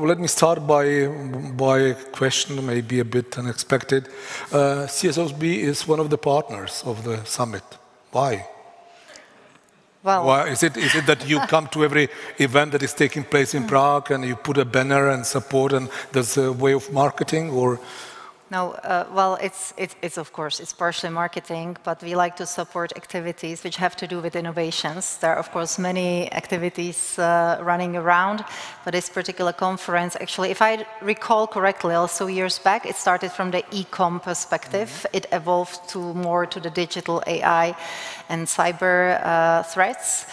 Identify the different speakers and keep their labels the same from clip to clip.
Speaker 1: let me start by a question, maybe a bit unexpected. CSOB is one of the partners of the summit. Why?
Speaker 2: Well,
Speaker 1: why? Is it that you come to every event that is taking place in Prague and you put a banner and support and there's a way of marketing, or?
Speaker 2: No, well, it's of course, it's partially marketing, but we like to support activities which have to do with innovations. There are, of course, many activities running around, but this particular conference, actually, if I recall correctly, also years back, it started from the e-com perspective. It evolved more to the digital AI and cyber threats.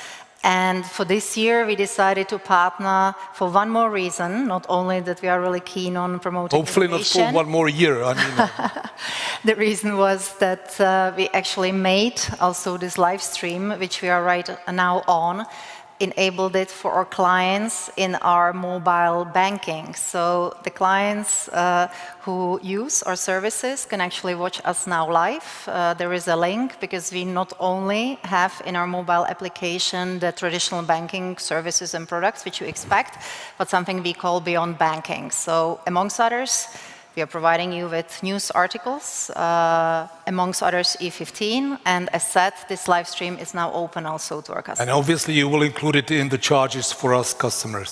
Speaker 2: And for this year, we decided to partner for one more reason, not only that we are really keen on promoting
Speaker 1: hopefully
Speaker 2: innovation.
Speaker 1: Not for one more year. I mean,
Speaker 2: The reason was that we actually made also this live stream, which we are right now on, enabled it for our clients in our mobile banking. So the clients who use our services can actually watch us now live. There is a link because we not only have in our mobile application the traditional banking services and products which you expect, but something we call beyond banking. So amongst others, we are providing you with news articles, amongst others E15, and as said, this live stream is now open also to our customers.
Speaker 1: and obviously you will include it in the charges for us customers.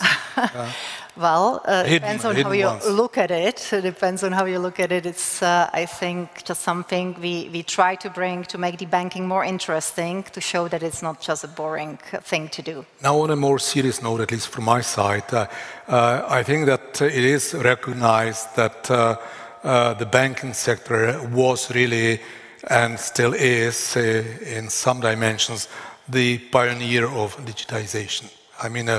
Speaker 2: Well, depends on how you
Speaker 1: ones.
Speaker 2: look at it. It depends on how you look at it. It's, I think, just something we try to bring to make the banking more interesting, to show that it's not just a boring thing to do.
Speaker 1: Now, on a more serious note, at least from my side, I think that it is recognized that the banking sector was really, and still is, in some dimensions, the pioneer of digitization. I mean,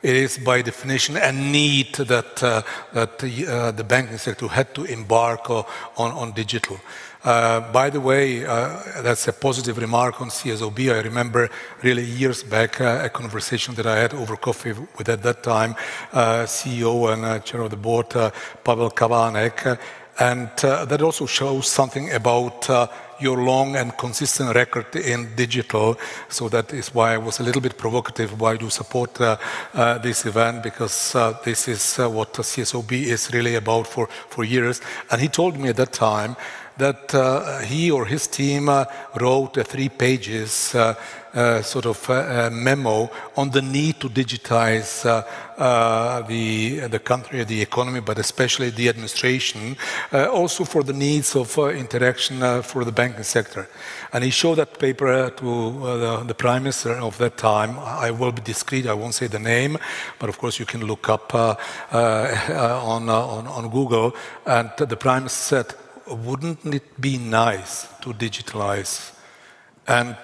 Speaker 1: it is by definition a need that the banking sector had to embark on digital. By the way, that's a positive remark on CSOB. I remember really years back a conversation that I had over coffee with, at that time, CEO and chair of the board, Pavel Telička, and that also shows something about your long and consistent record in digital. So that is why I was a little bit provocative why do you support this event, because this is what CSOB is really about for years. And he told me at that time that he or his team wrote a 3 pages sort of memo on the need to digitize the country, the economy, but especially the administration, also for the needs of interaction for the banking sector. And he showed that paper to the Prime Minister of that time. I will be discreet, I won't say the name, but of course you can look up on Google. And the Prime Minister said, wouldn't it be nice to digitalize? And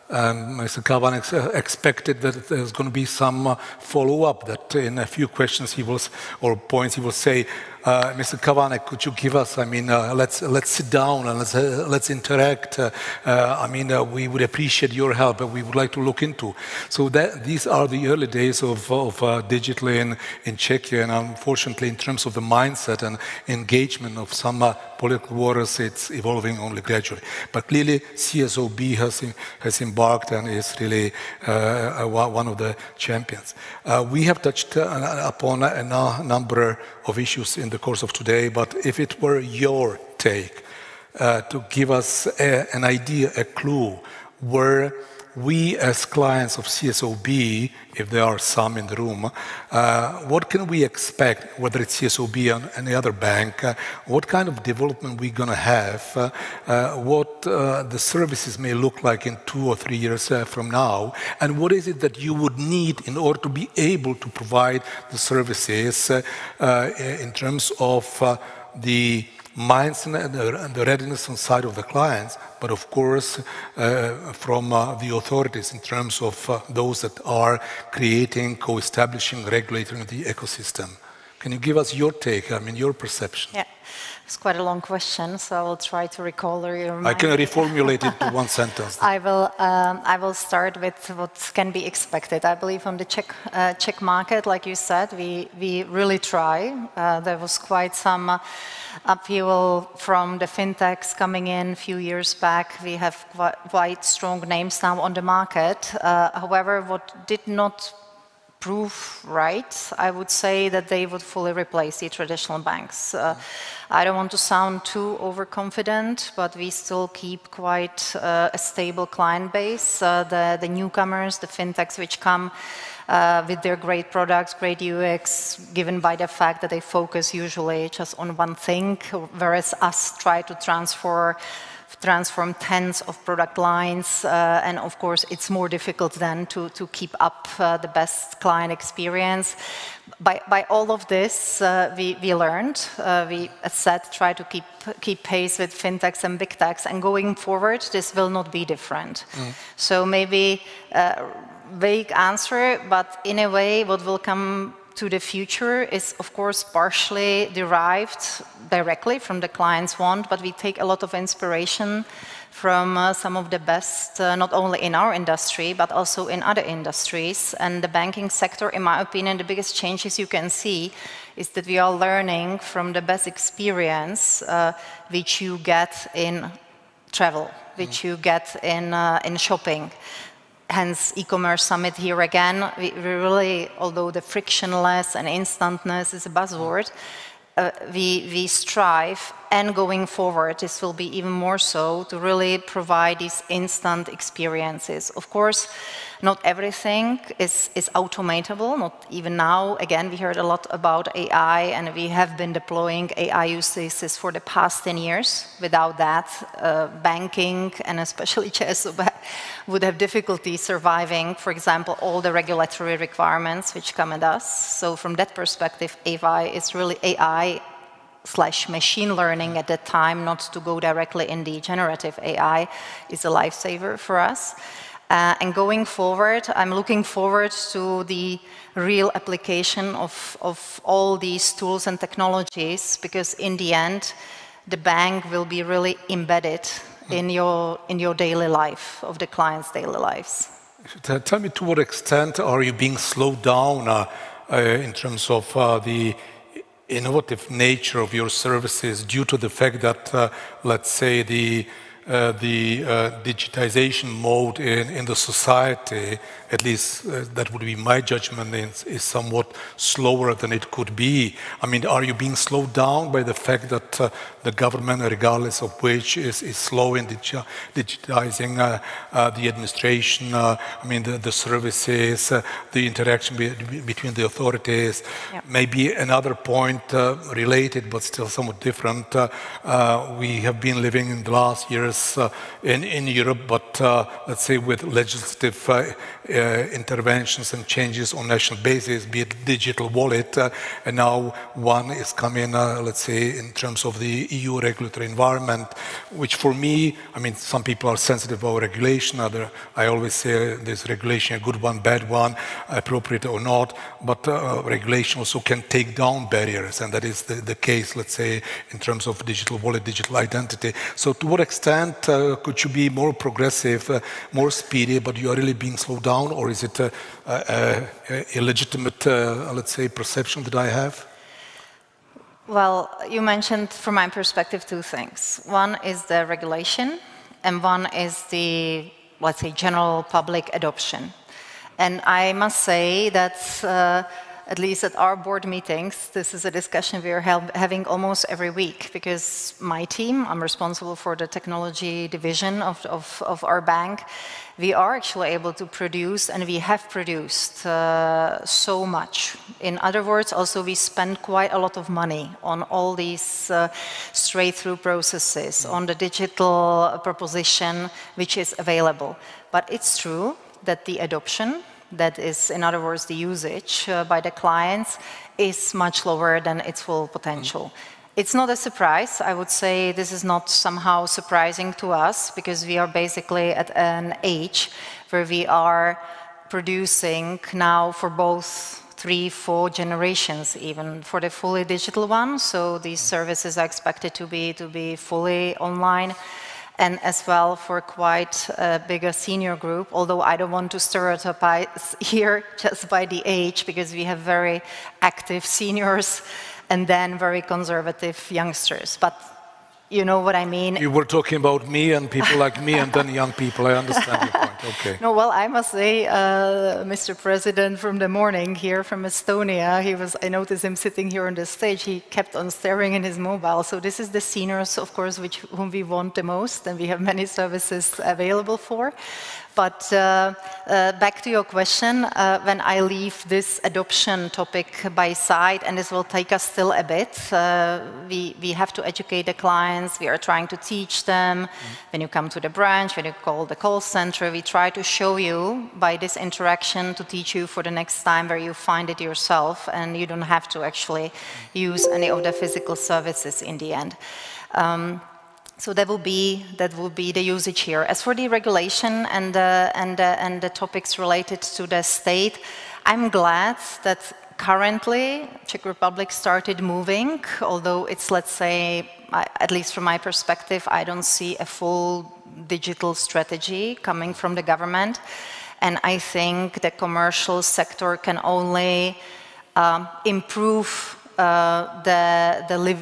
Speaker 1: Mr. Kavanek expected that there's going to be some follow-up, that in a few questions he will, or points he will say, Mr. Kavanek, could you give us, I mean, let's sit down and let's interact. I mean, we would appreciate your help, but we would like to look into. So these are the early days of digital in Czechia, and unfortunately, in terms of the mindset and engagement of some political waters, it's evolving only gradually. But clearly, CSOB has embarked and is really one of the champions. We have touched upon a number of issues in the course of today, but if it were your take to give us an idea, a clue, where we as clients of CSOB, if there are some in the room, what can we expect, whether it's CSOB or any other bank, what kind of development we're going to have, what the services may look like in 2 or 3 years from now, and what is it that you would need in order to be able to provide the services in terms of the mindset and the readiness on the side of the clients, but of course from the authorities in terms of those that are creating, co-establishing, regulating the ecosystem. Can you give us your take, I mean, your perception?
Speaker 2: Yeah, it's quite a long question, so I will try to recall your mind.
Speaker 1: I can reformulate it to one sentence.
Speaker 2: I will start with what can be expected. I believe on the Czech market, like you said, we really try. There was quite some upheaval from the fintechs coming in a few years back. We have quite strong names now on the market. However, what did not prove right, I would say that they would fully replace the traditional banks. I don't want to sound too overconfident, but we still keep quite a stable client base. The newcomers, the fintechs which come with their great products, great UX, given by the fact that they focus usually just on one thing, whereas us try to transform tens of product lines, and of course it's more difficult then to keep up the best client experience. By all of this, we learned, we, as said, try to keep pace with fintechs and big techs, and going forward, this will not be different. So maybe vague answer, but in a way, what will come to the future is, of course, partially derived directly from the client's want, but we take a lot of inspiration from some of the best, not only in our industry, but also in other industries. And the banking sector, in my opinion, the biggest changes you can see is that we are learning from the best experience which you get in travel, which you get in shopping. Hence, e-commerce summit here again, we really, although the frictionless and instantness is a buzzword, we strive, and going forward, this will be even more so, to really provide these instant experiences. Of course, not everything is automatable, not even now. Again, we heard a lot about AI, and we have been deploying AI use cases for the past 10 years. Without that, banking, and especially ČSOB, would have difficulty surviving, for example, all the regulatory requirements which come at us. So from that perspective, AI is really AI/machine learning at that time, not to go directly in the generative AI, is a lifesaver for us. And going forward, I'm looking forward to the real application of all these tools and technologies, because in the end, the bank will be really embedded in your daily life, of the client's daily lives.
Speaker 1: Tell me, to what extent are you being slowed down in terms of the innovative nature of your services due to the fact that, let's say, the digitization mode in the society, at least that would be my judgment, is somewhat slower than it could be. I mean, are you being slowed down by the fact that the government, regardless of which, is slow in digitizing the administration, I mean, the services, the interaction between the authorities? Yep. Maybe another point related, but still somewhat different. We have been living in the last years in Europe, but let's say with legislative interventions and changes on national basis, be it digital wallet, and now one is coming, let's say, in terms of the EU regulatory environment, which for me, I mean, some people are sensitive about regulation. I always say there's regulation, a good one, bad one, appropriate or not, but regulation also can take down barriers, and that is the case, let's say, in terms of digital wallet, digital identity. So to what extent could you be more progressive, more speedy, but you are really being slowed down, or is it a legitimate, let's say, perception that I have?
Speaker 2: Well, you mentioned, from my perspective, two things. One is the regulation, and one is the, let's say, general public adoption. And I must say that at least at our board meetings, this is a discussion we are having almost every week, because my team, I'm responsible for the technology division of our bank, we are actually able to produce, and we have produced so much. In other words, also we spend quite a lot of money on all these straight-through processes, on the digital proposition which is available. But it's true that the adoption, that is, in other words, the usage by the clients, is much lower than its full potential. It's not a surprise. I would say this is not somehow surprising to us, because we are basically at an age where we are producing now for both 3-4 generations, even for the fully digital one. So these services are expected to be fully online. And as well for quite a bigger senior group, although I don't want to stereotype here just by the age, because we have very active seniors and then very conservative youngsters. But you know what I mean.
Speaker 1: You were talking about me and people like me and then young people. I understand your point. Okay.
Speaker 2: No, well, I must say, Mr. President, from the morning here from Estonia, I noticed him sitting here on the stage. He kept on staring in his mobile. So this is the seniors, of course, whom we want the most, and we have many services available for. But back to your question, when I leave this adoption topic by side, and this will take us still a bit, we have to educate the clients, we are trying to teach them. When you come to the branch, when you call the call center, we try to show you by this interaction to teach you for the next time where you find it yourself, and you don't have to actually use any of the physical services in the end. So that will be the usage here. As for the regulation and the topics related to the state, I'm glad that currently Czech Republic started moving, although it's, let's say, at least from my perspective, I don't see a full digital strategy coming from the government. And I think the commercial sector can only improve the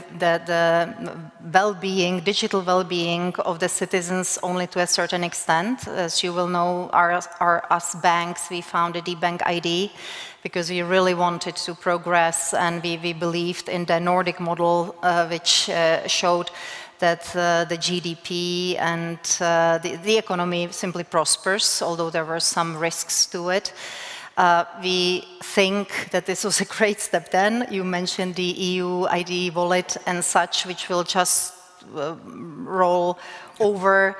Speaker 2: well-being, digital well-being of the citizens only to a certain extent. As you will know, us banks, we founded the Bank ID because we really wanted to progress, and we believed in the Nordic model, which showed that the GDP and the economy simply prospers, although there were some risks to it. We think that this was a great step then. You mentioned the EU ID wallet and such, which will just roll over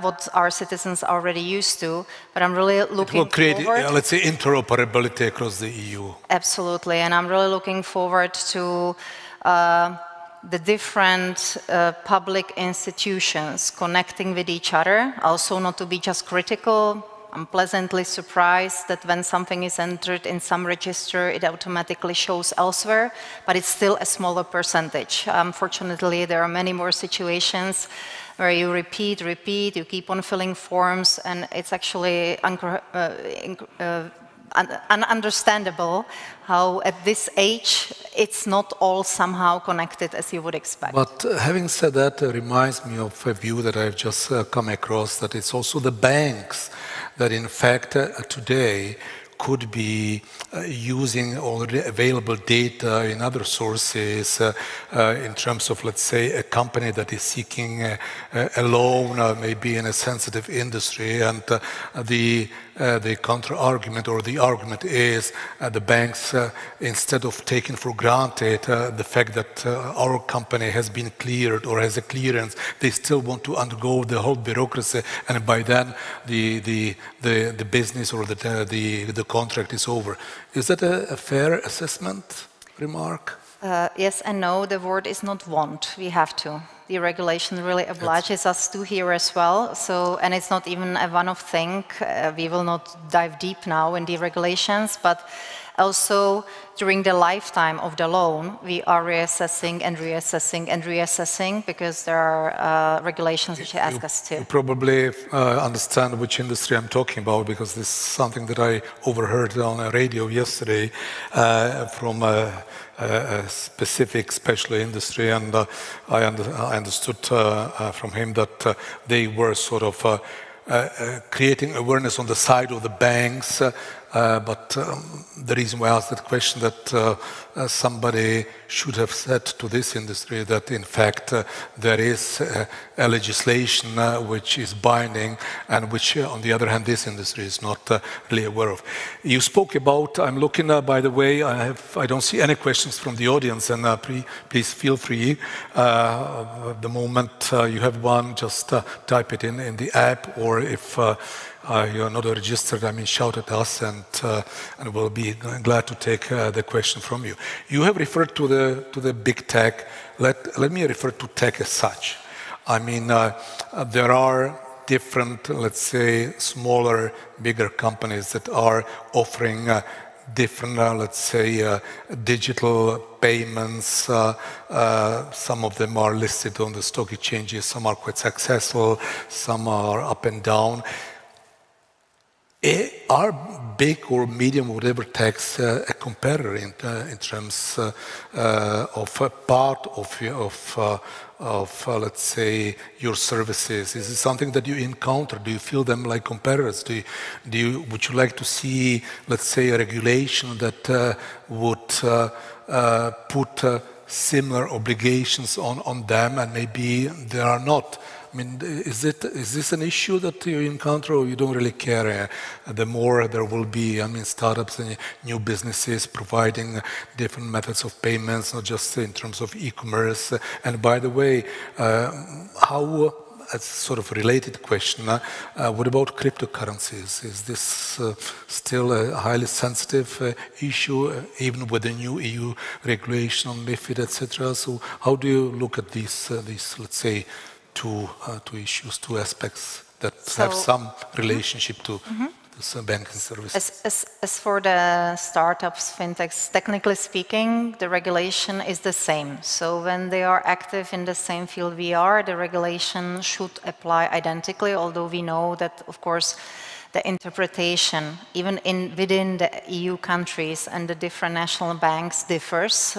Speaker 2: what our citizens are already used to. But I'm really looking forward. It will
Speaker 1: create, let's say, interoperability across the EU.
Speaker 2: Absolutely, and I'm really looking forward to the different public institutions connecting with each other, also not to be just critical. I'm pleasantly surprised that when something is entered in some register, it automatically shows elsewhere, but it's still a smaller percentage. Unfortunately, there are many more situations where you repeat, you keep on filling forms, and it's actually ununderstandable how at this age it's not all somehow connected as you would expect.
Speaker 1: But having said that, reminds me of a view that I've just come across, that it's also the banks that in fact today could be using already available data in other sources in terms of, let's say, a company that is seeking a loan, maybe in a sensitive industry, and the counter-argument or the argument is the banks, instead of taking for granted the fact that our company has been cleared or has a clearance, they still want to undergo the whole bureaucracy, and by then the business or the contract is over. Is that a fair assessment, remark?
Speaker 2: Yes and no. The word is not want. We have to. The regulation really obliges us to here as well. So, and it's not even a one-off thing. We will not dive deep now in the regulations, but also during the lifetime of the loan, we are reassessing and reassessing and reassessing because there are regulations which ask us to.
Speaker 1: You probably understand which industry I'm talking about, because this is something that I overheard on a radio yesterday from a specific special industry, and I understood from him that they were sort of creating awareness on the side of the banks, but the reason why I asked that question, that somebody should have said to this industry that in fact there is a legislation which is binding and which on the other hand this industry is not really aware of. You spoke about, I'm looking by the way, I don't see any questions from the audience, and please feel free. The moment you have one, just type it in the app, or if you're not registered, I mean, shout at us, and we'll be glad to take the question from you. You have referred to the big tech. Let me refer to tech as such. I mean, there are different, let's say, smaller, bigger companies that are offering different, let's say, digital payments. Some of them are listed on the stock exchanges. Some are quite successful. Some are up and down. Are big or medium or whatever tax a competitor in terms of a part of let's say, your services? Is it something that you encounter? Do you feel them like competitors? Would you like to see, let's say, a regulation that would put similar obligations on them, and maybe there are not? I mean, is this an issue that you encounter, or you don't really care? The more there will be, I mean, startups and new businesses providing different methods of payments, not just in terms of e-commerce. And by the way, how, as sort of related question, what about cryptocurrencies? Is this still a highly sensitive issue, even with the new EU regulation on MiFID, etc.? So how do you look at these let's say, two issues, two aspects that have some relationship to this banking service?
Speaker 2: As for the startups, fintechs, technically speaking, the regulation is the same. So when they are active in the same field we are, the regulation should apply identically, although we know that, of course, the interpretation, even within the EU countries and the different national banks, differs.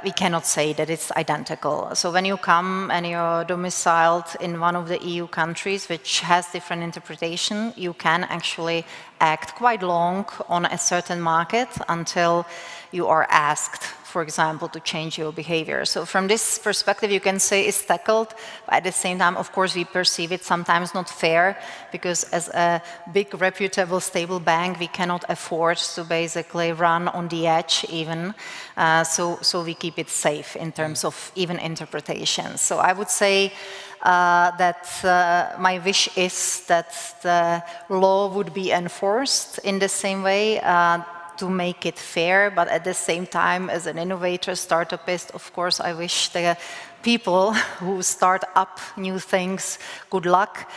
Speaker 2: We cannot say that it's identical. So when you come and you're domiciled in one of the EU countries which has different interpretation, you can actually act quite long on a certain market until you are asked, for example, to change your behavior. So from this perspective, you can say it's tackled, but at the same time, of course, we perceive it sometimes not fair, because as a big, reputable, stable bank, we cannot afford to basically run on the edge even. So we keep it safe in terms of even interpretation. So I would say that my wish is that the law would be enforced in the same way, to make it fair, but at the same time, as an innovator, startupist, of course, I wish the people who start up new things good luck.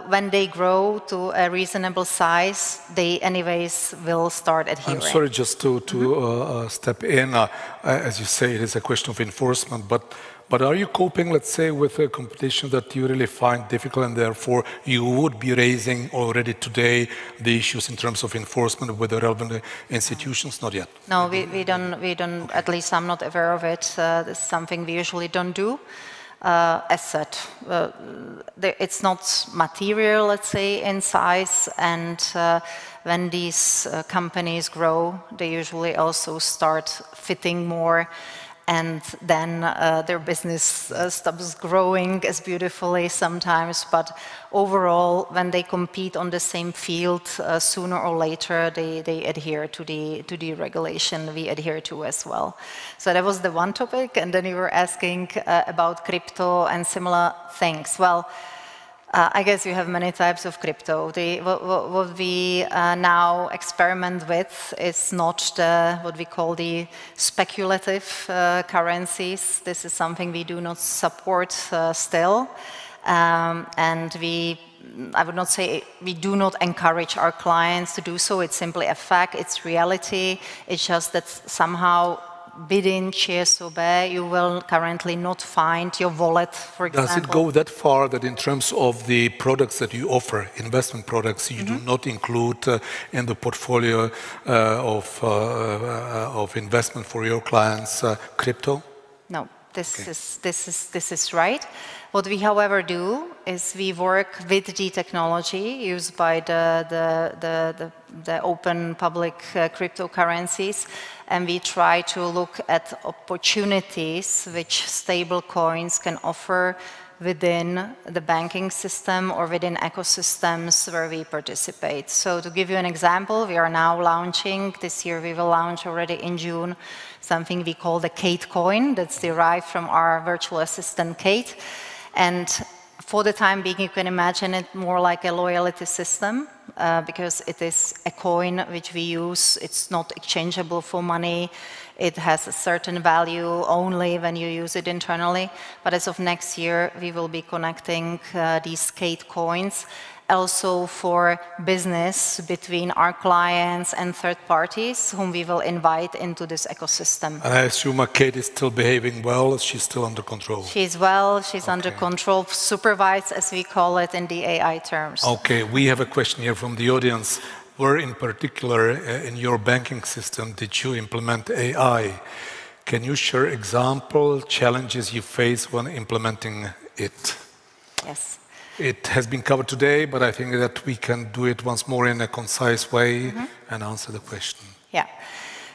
Speaker 2: When they grow to a reasonable size, they anyways will start adhering.
Speaker 1: I'm sorry, just to step in. As you say, it is a question of enforcement, but are you coping, let's say, with a competition that you really find difficult, and therefore you would be raising already today the issues in terms of enforcement with the relevant institutions? Not yet.
Speaker 2: No, we don't. Okay. At least I'm not aware of it. This is something we usually don't do. As said, it's not material, let's say, in size, and when these companies grow, they usually also start fitting more, and then their business stops growing as beautifully sometimes. But overall, when they compete on the same field, sooner or later they adhere to the regulation we adhere to as well. So that was the one topic, and then you were asking about crypto and similar things. Well, I guess you have many types of crypto. What we now experiment with is not what we call the speculative currencies. This is something we do not support still. And I would not say we do not encourage our clients to do so. It's simply a fact, it's reality. It's just that somehow within ČSOB, you will currently not find your wallet, for example.
Speaker 1: Does it go that far that in terms of the products that you offer, investment products, you do not include in the portfolio of investment for your clients crypto?
Speaker 2: No, this is right. What we, however, do is we work with the technology used by the open public cryptocurrencies, and we try to look at opportunities which stable coins can offer within the banking system or within ecosystems where we participate. So to give you an example, we are now launching, this year we will launch already in June, something we call the Kate coin, that's derived from our virtual assistant Kate. And for the time being, you can imagine it more like a loyalty system, because it is a coin which we use. It's not exchangeable for money. It has a certain value only when you use it internally. But as of next year, we will be connecting these Kate coins also for business between our clients and third parties whom we will invite into this ecosystem.
Speaker 1: And I assume Kate is still behaving well, she's still under control?
Speaker 2: She's well, she's under control, supervised as we call it in the AI terms.
Speaker 1: Okay, we have a question here from the audience. where in particular in your banking system did you implement AI? Can you share example challenges you face when implementing it?
Speaker 2: Yes.
Speaker 1: It has been covered today, but I think that we can do it once more in a concise way and answer the question.
Speaker 2: Yeah.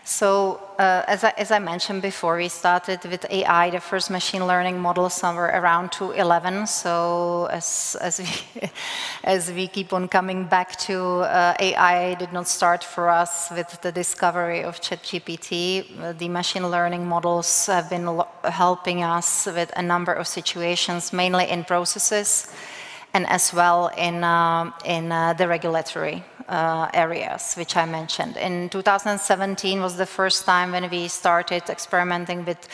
Speaker 2: So as I mentioned before, we started with AI, the first machine learning model somewhere around 2011. So as we keep on coming back to AI did not start for us with the discovery of ChatGPT. The machine learning models have been helping us with a number of situations, mainly in processes and as well in the regulatory areas, which I mentioned. In 2017 was the first time when we started experimenting with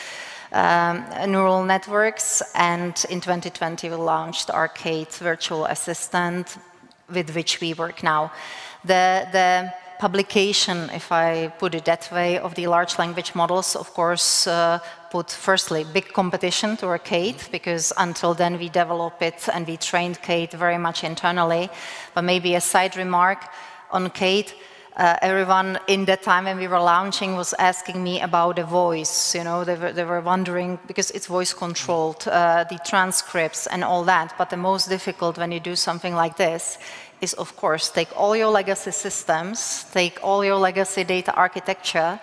Speaker 2: neural networks, and in 2020 we launched Arcade virtual assistant, with which we work now. The publication, if I put it that way, of the large language models, of course, put firstly big competition to Arcade, because until then we developed it and we trained Kate very much internally. But maybe a side remark on Kate, everyone in that time when we were launching was asking me about the voice. You know, they were wondering, because it's voice controlled, the transcripts and all that. But the most difficult when you do something like this is, of course, take all your legacy systems, take all your legacy data architecture,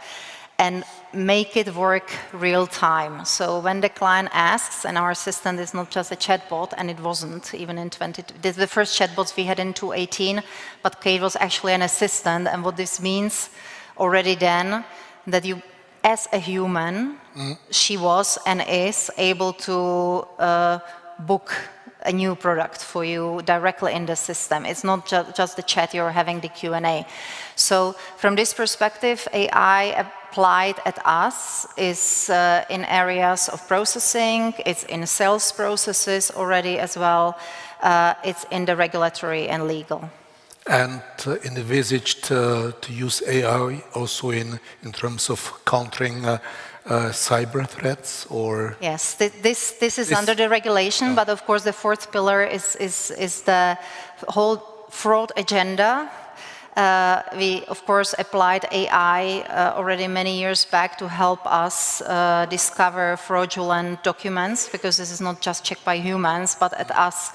Speaker 2: and make it work real time. So when the client asks, and our assistant is not just a chatbot, and it wasn't even in the first chatbots we had in 2018, but Kate was actually an assistant. And what this means already then, that you, as a human, she was and is able to book a new product for you directly in the system. It's not just the chat you're having, the Q&A. So from this perspective, AI applied at us is in areas of processing, it's in sales processes already as well, it's in the regulatory and legal.
Speaker 1: And envisaged to use AI also in terms of countering cyber threats, or?
Speaker 2: Yes, this is under the regulation, but of course the fourth pillar is the whole fraud agenda. We, of course, applied AI already many years back to help us discover fraudulent documents, because this is not just checked by humans, but at us.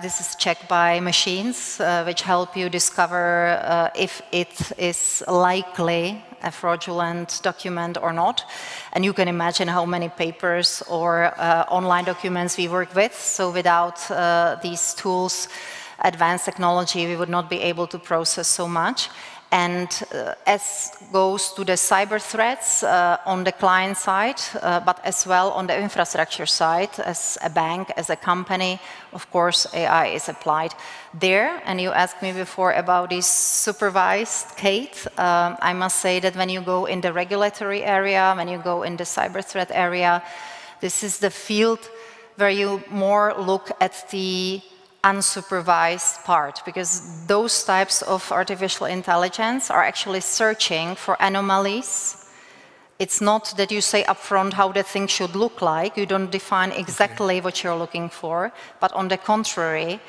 Speaker 2: This is checked by machines, which help you discover if it is likely a fraudulent document or not. And you can imagine how many papers or online documents we work with. So without these tools, advanced technology, we would not be able to process so much. And as goes to the cyber threats on the client side, but as well on the infrastructure side, as a bank, as a company, of course, AI is applied there. And you asked me before about this supervised, Kate. I must say that when you go in the regulatory area, when you go in the cyber threat area, this is the field where you more look at the unsupervised part, because those types of artificial intelligence are actually searching for anomalies. It's not that you say upfront how the thing should look like. You don't define exactly what you're looking for, but on the contrary,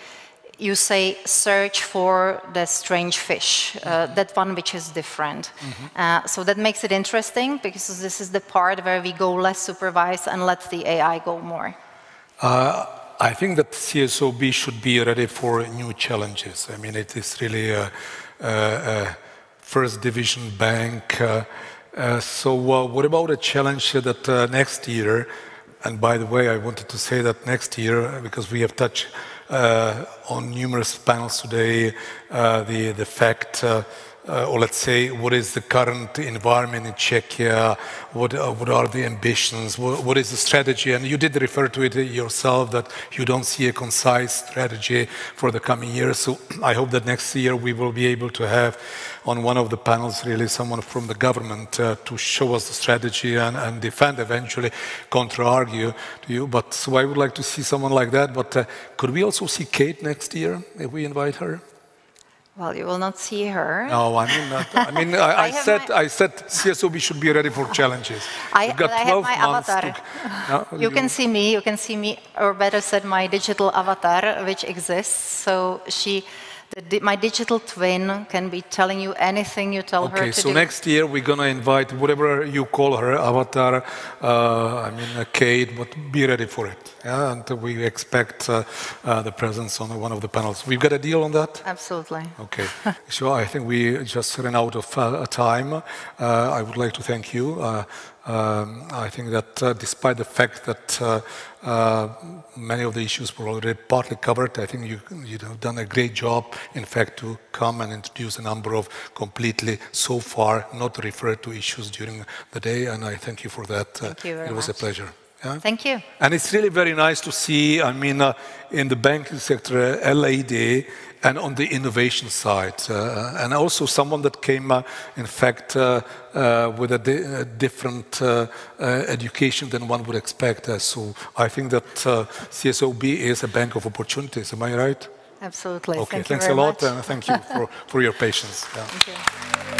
Speaker 2: you say search for the strange fish, that one which is different. So that makes it interesting, because this is the part where we go less supervised and let the AI go more.
Speaker 1: I think that CSOB should be ready for new challenges. I mean, it is really a first division bank. So what about a challenge that next year, and by the way, I wanted to say that next year, because we have touched on numerous panels today, the fact, or let's say, what is the current environment in Czechia, what are the ambitions, what is the strategy? And you did refer to it yourself, that you don't see a concise strategy for the coming years. So I hope that next year we will be able to have on one of the panels really someone from the government to show us the strategy and defend, eventually counter-argue to you. But so I would like to see someone like that. But could we also see Kate next year if we invite her?
Speaker 2: Well, you will not see her.
Speaker 1: No, I mean not. I mean, I said CSOB should be ready for challenges.
Speaker 2: You've got 12 months avatar. You can see me, or better said, my digital avatar, which exists. So she My digital twin can be telling you anything you tell her to do.
Speaker 1: Okay, so next year we're going to invite whatever you call her, avatar, Kate, but be ready for it. Yeah, and we expect the presence on one of the panels. We've got a deal on that?
Speaker 2: Absolutely.
Speaker 1: Okay. So I think we just ran out of time. I would like to thank you. I think that despite the fact that many of the issues were already partly covered, I think you have done a great job, in fact, to come and introduce a number of completely, so far, not referred to issues during the day, and I thank you for that.
Speaker 2: Thank you very much.
Speaker 1: It was a pleasure. Yeah?
Speaker 2: Thank you.
Speaker 1: And it's really very nice to see, I mean, in the banking sector, LAD, and on the innovation side, and also someone that came, in fact, with a different education than one would expect. So I think that CSOB is a bank of opportunities. Am I right?
Speaker 2: Absolutely.
Speaker 1: Okay,
Speaker 2: Thank you
Speaker 1: thanks
Speaker 2: very
Speaker 1: a lot,
Speaker 2: much.
Speaker 1: and thank you for your patience. Yeah.
Speaker 2: Thank you.